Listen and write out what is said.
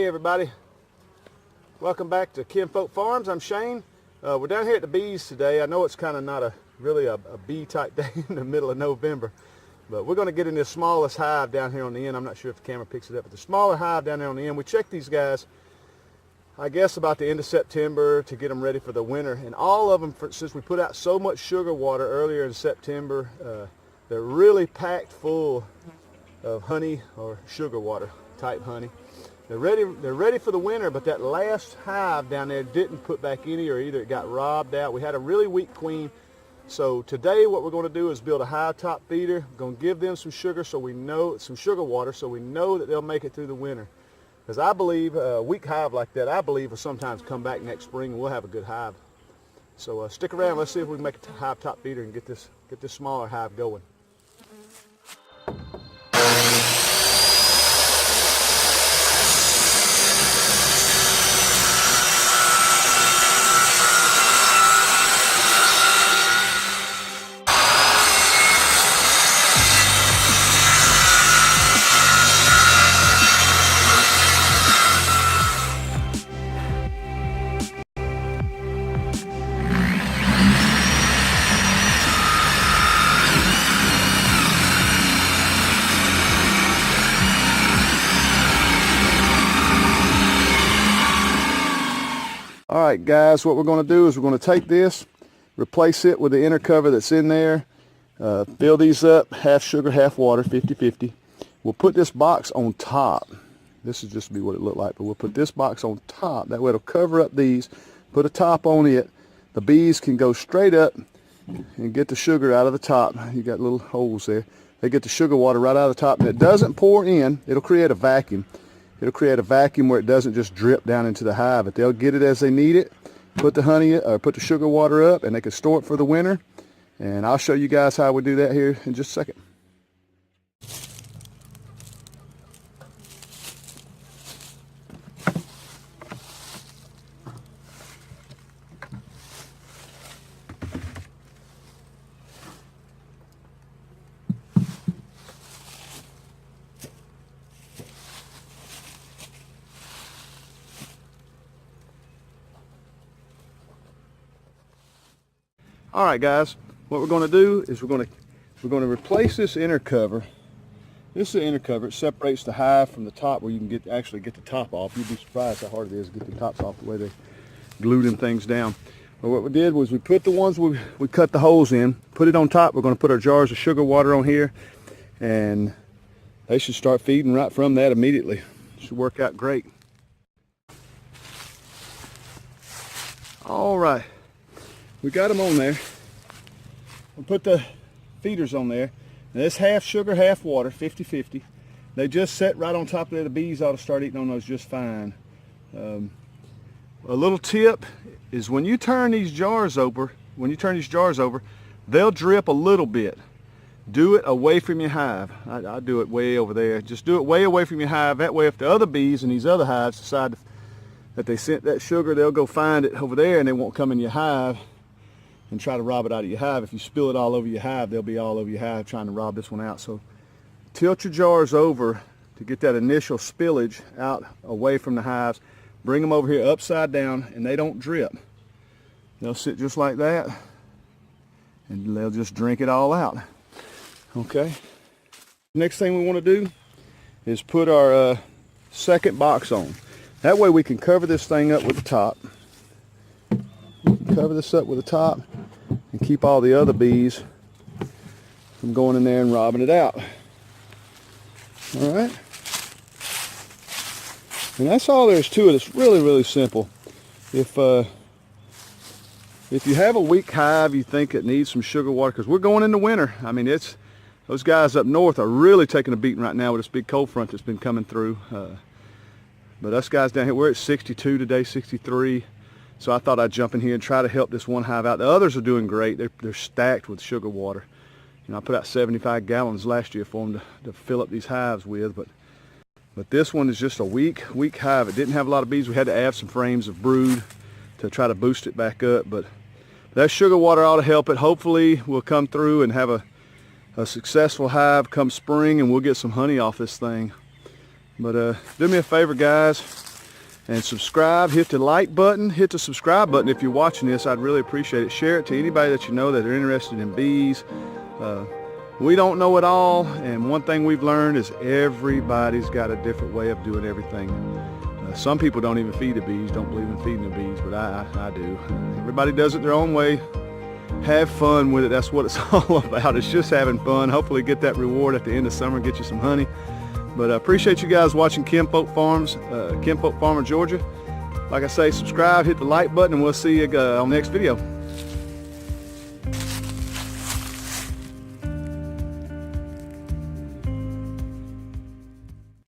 Hey everybody, welcome back to Kinfolk Farms. I'm Shane. We're down here at the bees today. I know it's kind of not really a bee type day in the middle of November, but we're going to get in this smallest hive down here on the end. I'm not sure if the camera picks it up, but the smaller hive down there on the end. We checked these guys, I guess about the end of September to get them ready for the winter, and all of them, since we put out so much sugar water earlier in September, they're really packed full of honey or sugar water type honey. They're ready for the winter, but that last hive down there didn't put back any, or either it got robbed out. We had a really weak queen. So today what we're going to do is build a hive top feeder. We're going to give them some sugar so we know, some sugar water, so we know that they'll make it through the winter. Because I believe a weak hive like that, I believe will sometimes come back next spring and we'll have a good hive. So stick around, let's see if we can make a hive top feeder and get this smaller hive going. Alright guys, what we're going to do is we're going to take this, replace it with the inner cover that's in there, fill these up, half sugar, half water, 50-50. We'll put this box on top. This is just be what it looked like, but we'll put this box on top. That way it'll cover up these, put a top on it. The bees can go straight up and get the sugar out of the top. You got little holes there. They get the sugar water right out of the top, and it doesn't pour in. It'll create a vacuum. It'll create a vacuum where it doesn't just drip down into the hive, but they'll get it as they need it, put the honey or put the sugar water up, and they can store it for the winter. And I'll show you guys how we do that here in just a second. All right guys, what we're going to do is we're going to replace this inner cover. This is the inner cover. It separates the hive from the top, where you can actually get the top off. You'd be surprised how hard it is to get the tops off the way they glue them things down. But what we did was we put the ones we cut the holes in, put it on top. We're going to put our jars of sugar water on here, and they should start feeding right from that immediately. It should work out great. All right. We got them on there. We'll put the feeders on there. Now this half sugar, half water, 50-50. They just set right on top of there. The bees ought to start eating on those just fine. A little tip is when you turn these jars over, they'll drip a little bit. Do it away from your hive. I do it way over there. Just do it way away from your hive. That way if the other bees in these other hives decide that they sent that sugar, they'll go find it over there and they won't come in your hive and try to rob it out of your hive. If you spill it all over your hive, they'll be all over your hive trying to rob this one out. So tilt your jars over to get that initial spillage out away from the hives. Bring them over here upside down, and they don't drip. They'll sit just like that, and they'll just drink it all out. Okay. Next thing we want to do is put our second box on. That way we can cover this thing up with the top. Cover this up with the top and keep all the other bees from going in there and robbing it out. All right. And that's all there is to it. It's really, really simple. If you have a weak hive, you think it needs some sugar water, because we're going into winter. I mean, those guys up north are really taking a beating right now with this big cold front that's been coming through. But us guys down here, we're at 62 today, 63. So I thought I'd jump in here and try to help this one hive out. The others are doing great. They're stacked with sugar water. You know, I put out 75 gallons last year for them to fill up these hives with, but this one is just a weak hive. It didn't have a lot of bees. We had to add some frames of brood to try to boost it back up, but that sugar water ought to help it. Hopefully we'll come through and have a successful hive come spring, and we'll get some honey off this thing. But do me a favor, guys. And subscribe, hit the like button, hit the subscribe button if you're watching this. I'd really appreciate it. Share it to anybody that you know that are interested in bees. We don't know it all, and one thing we've learned is everybody's got a different way of doing everything. Some people don't even feed the bees, don't believe in feeding the bees, but I do. Everybody does it their own way. Have fun with it. That's what it's all about. It's just having fun. Hopefully get that reward at the end of summer, get you some honey. But I appreciate you guys watching Kinfolk Farms, Kinfolk Farmer, Georgia. Like I say, subscribe, hit the like button, and we'll see you on the next video.